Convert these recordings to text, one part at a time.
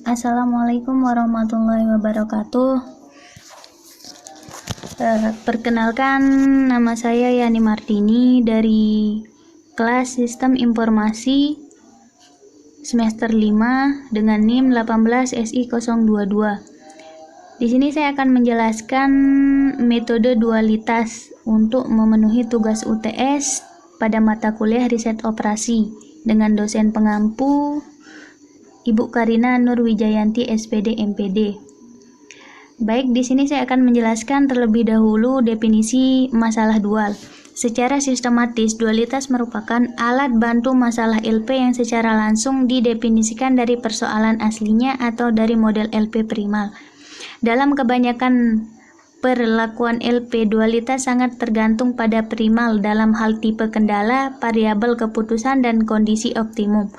Assalamualaikum warahmatullahi wabarakatuh. Perkenalkan, nama saya Yani Martini dari kelas Sistem Informasi semester 5 dengan NIM 18 SI022. Di sini saya akan menjelaskan metode dualitas untuk memenuhi tugas UTS pada mata kuliah riset operasi dengan dosen pengampu Ibu Karina Nur Wijayanti SPD MPD. Baik, di sini saya akan menjelaskan terlebih dahulu definisi masalah dual. Secara sistematis, dualitas merupakan alat bantu masalah LP yang secara langsung didefinisikan dari persoalan aslinya atau dari model LP primal. Dalam kebanyakan perlakuan LP, dualitas sangat tergantung pada primal dalam hal tipe kendala, variabel keputusan, dan kondisi optimum.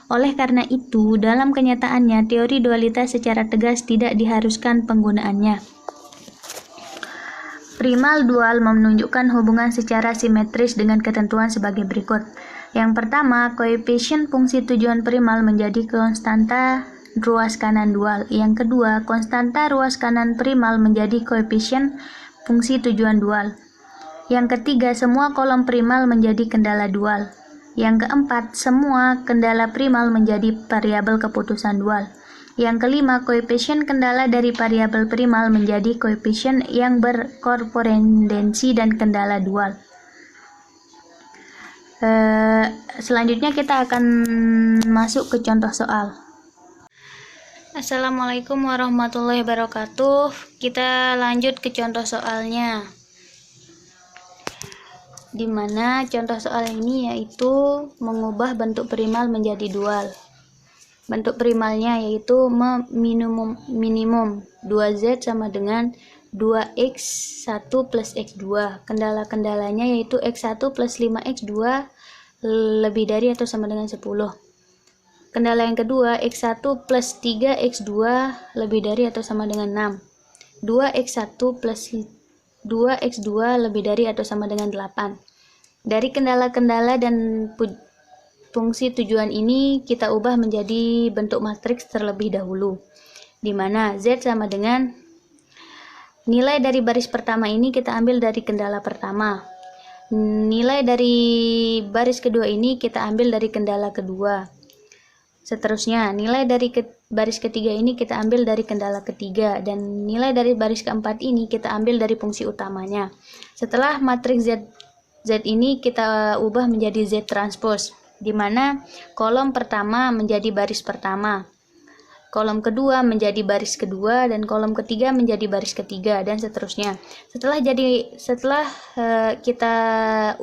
Oleh karena itu, dalam kenyataannya, teori dualitas secara tegas tidak diharuskan penggunaannya. Primal dual menunjukkan hubungan secara simetris dengan ketentuan sebagai berikut. Yang pertama, koefisien fungsi tujuan primal menjadi konstanta ruas kanan dual. Yang kedua, konstanta ruas kanan primal menjadi koefisien fungsi tujuan dual. Yang ketiga, semua kolom primal menjadi kendala dual. Yang keempat, semua kendala primal menjadi variabel keputusan dual. Yang kelima, koefisien kendala dari variabel primal menjadi koefisien yang berkorespondensi dan kendala dual. Selanjutnya kita akan masuk ke contoh soal. Assalamualaikum warahmatullahi wabarakatuh. Kita lanjut ke contoh soalnya, di mana contoh soal ini yaitu mengubah bentuk primal menjadi dual. Bentuk primalnya yaitu minimum 2Z sama dengan 2x1 plus x2. Kendala-kendalanya yaitu x1 plus 5x2 lebih dari atau sama dengan 10. Kendala yang kedua, x1 plus 3x2 lebih dari atau sama dengan 6. 2x1 plus 2x2 lebih dari atau sama dengan 8. Dari kendala-kendala dan fungsi tujuan ini kita ubah menjadi bentuk matriks terlebih dahulu, di mana Z sama dengan nilai dari baris pertama ini kita ambil dari kendala pertama. Nilai dari baris kedua ini kita ambil dari kendala kedua. Seterusnya, nilai dari baris ketiga ini kita ambil dari kendala ketiga, dan nilai dari baris keempat ini kita ambil dari fungsi utamanya. Setelah matriks Z ini kita ubah menjadi Z transpose, di mana kolom pertama menjadi baris pertama, kolom kedua menjadi baris kedua, dan kolom ketiga menjadi baris ketiga, dan seterusnya. Setelah kita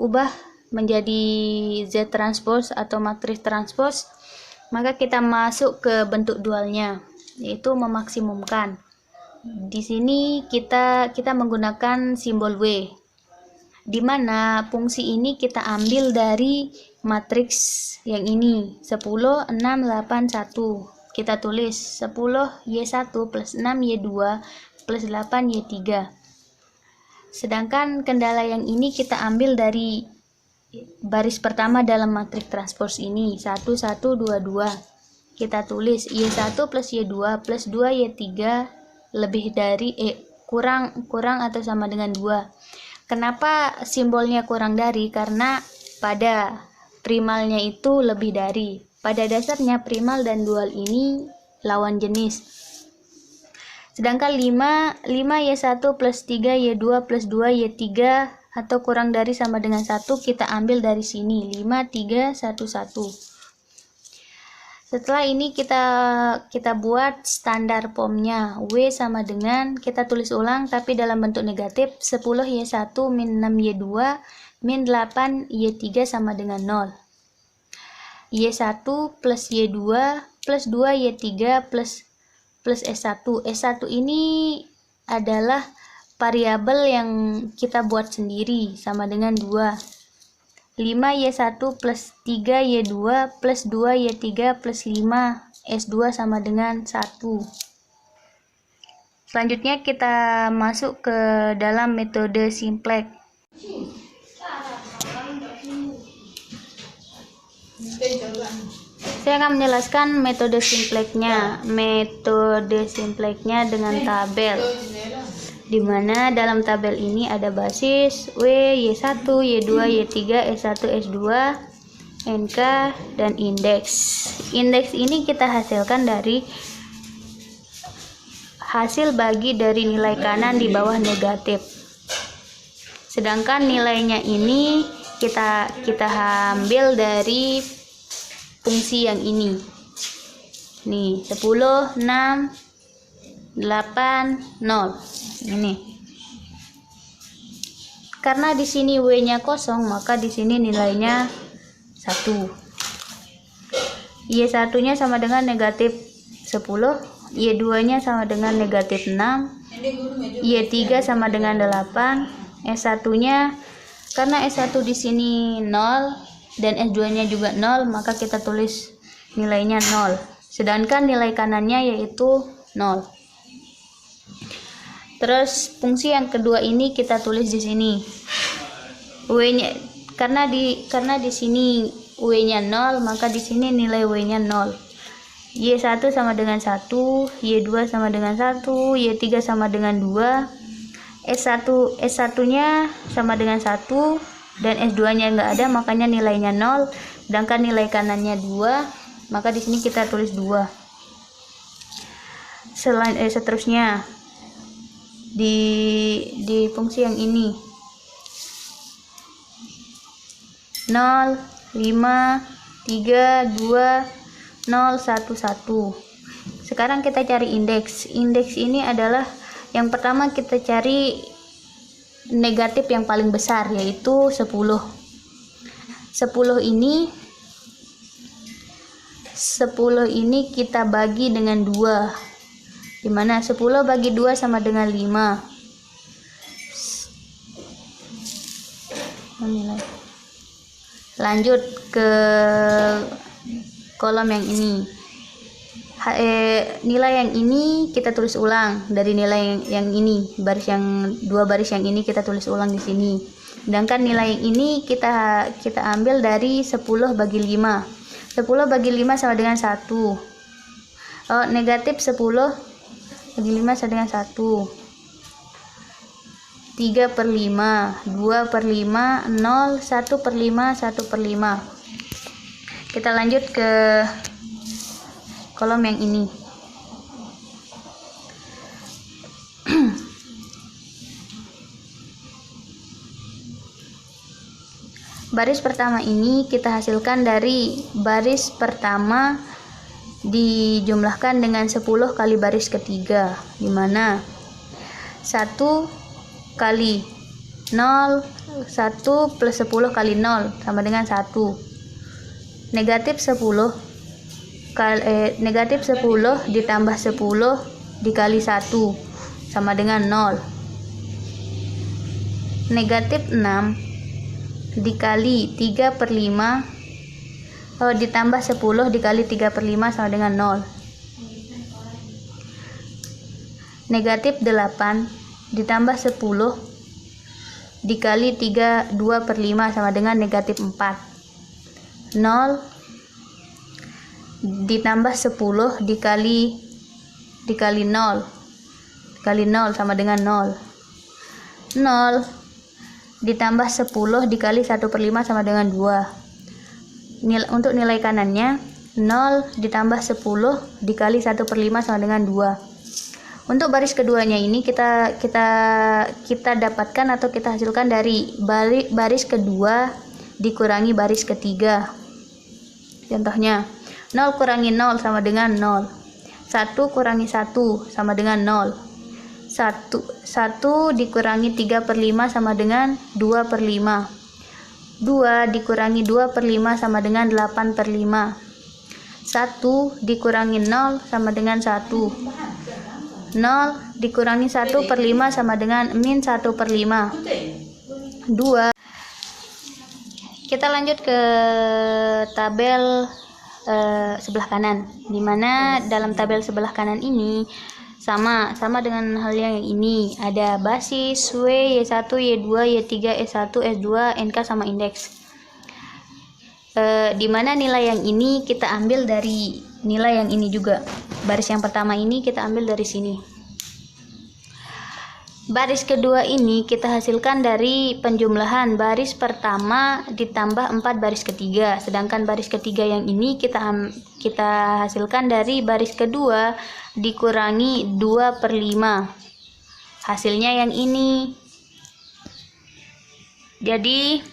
ubah menjadi Z transpose atau matriks transpose, maka kita masuk ke bentuk dualnya, yaitu memaksimumkan. Di sini kita menggunakan simbol W, di mana fungsi ini kita ambil dari matriks yang ini 10, 6, 8, 1. Kita tulis 10 Y1 plus 6 Y2 plus 8 Y3. Sedangkan kendala yang ini kita ambil dari baris pertama dalam matriks transpose ini 1, 1, 2, 2. Kita tulis Y1 plus Y2 plus 2 Y3 lebih dari kurang atau sama dengan 2. Kenapa simbolnya kurang dari? Karena pada primalnya itu lebih dari. Pada dasarnya primal dan dual ini lawan jenis. Sedangkan 5 Y1 plus 3 Y2 plus 2 Y3 atau kurang dari sama dengan 1 kita ambil dari sini 5, 3, 1, 1. Setelah ini kita buat standar formnya. W sama dengan, kita tulis ulang tapi dalam bentuk negatif, 10 Y1 min 6 Y2 min 8 Y3 sama dengan 0. Y1 plus Y2 plus 2 Y3 plus S1. S1 ini adalah variabel yang kita buat sendiri sama dengan 2. 5Y1 plus 3Y2 plus 2Y3 plus 5 S2 sama dengan 1. Selanjutnya kita masuk ke dalam metode simplex. Saya akan menjelaskan metode simpleknya. Metode simpleknya dengan tabel, di mana dalam tabel ini ada basis W, Y1, Y2, Y3, S1, S2, NK, dan indeks. Indeks ini kita hasilkan dari hasil bagi dari nilai kanan di bawah negatif. Sedangkan nilainya ini kita ambil dari fungsi yang ini. Nih, 10, 6, 8, 0. Ini. Karena di sini W-nya kosong, maka di sini nilainya 1. Y1-nya sama dengan negatif 10, Y2-nya sama dengan negatif 6, Y3 sama dengan 8, S1-nya karena S1 di sini 0 dan S2-nya juga 0, maka kita tulis nilainya 0. Sedangkan nilai kanannya yaitu 0. Terus fungsi yang kedua ini kita tulis di sini. W-nya karena di sini W-nya 0, maka di sini nilai W-nya 0. Y1 sama dengan 1, Y2 sama dengan 1, Y3 sama dengan 2, S1-nya sama dengan 1, dan S2-nya enggak ada, makanya nilainya 0. Sedangkan nilai kanannya 2, maka di sini kita tulis 2. Seterusnya di fungsi yang ini 0, 5, 3, 2, 0, 1, 1. Sekarang kita cari indeks. Indeks ini adalah yang pertama kita cari negatif yang paling besar, yaitu 10. 10 ini kita bagi dengan 2, dimana 10 bagi 2 sama dengan 5. Lanjut ke kolom yang ini. Nilai yang ini kita tulis ulang dari nilai yang ini, baris yang 2 baris yang ini kita tulis ulang di sini. Sedangkan nilai yang ini kita ambil dari 10 bagi 5. 10 bagi 5 sama dengan 1. Negatif 10 bagi 5 sama dengan 1. 3 per 5, 2 per 5, 0, 1 per 5, 1 per 5. Kita lanjut ke kolom yang ini. Baris pertama ini kita hasilkan dari baris pertama dijumlahkan dengan 10 kali baris ketiga, dimana 1 kali 0, 1 plus 10 kali 0 sama dengan 1. Negatif 10 ditambah 10 dikali 1 sama dengan 0. Negatif 6 dikali 3 per 5 ditambah 10 dikali 3 per 5 sama dengan 0. Negatif 8 ditambah 10 dikali 2 per 5 sama dengan negatif 4. 0 ditambah 10 dikali 0 sama dengan 0. 0 ditambah 10 dikali 1 per 5 sama dengan 2. Untuk nilai kanannya 0 ditambah 10 dikali 1 per 5 sama dengan 2. Untuk baris keduanya ini kita dapatkan atau kita hasilkan dari baris kedua dikurangi baris ketiga. Contohnya 0 kurangi 0 sama dengan 0. 1 kurangi 1 sama dengan 0. 1 dikurangi 3 per 5 sama dengan 2 per 5. 2 dikurangi 2 per 5 sama dengan 8 per 5. 1 dikurangi 0 sama dengan 1. 0 dikurangi 1 per 5 sama dengan min 1 per 5. 2. Kita lanjut ke tabel sebelah kanan, dimana dalam tabel sebelah kanan ini sama dengan hal yang ini, ada basis W, Y1, Y2, Y3, S1, S2, NK sama indeks. di mana nilai yang ini kita ambil dari nilai yang ini juga. Baris yang pertama ini kita ambil dari sini. Baris kedua ini kita hasilkan dari penjumlahan baris pertama ditambah 4 baris ketiga. Sedangkan baris ketiga yang ini kita hasilkan dari baris kedua dikurangi 2/5. Hasilnya yang ini. Jadi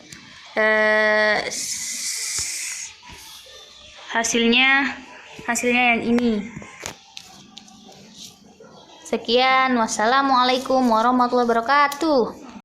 hasilnya yang ini. Sekian, wassalamualaikum warahmatullahi wabarakatuh.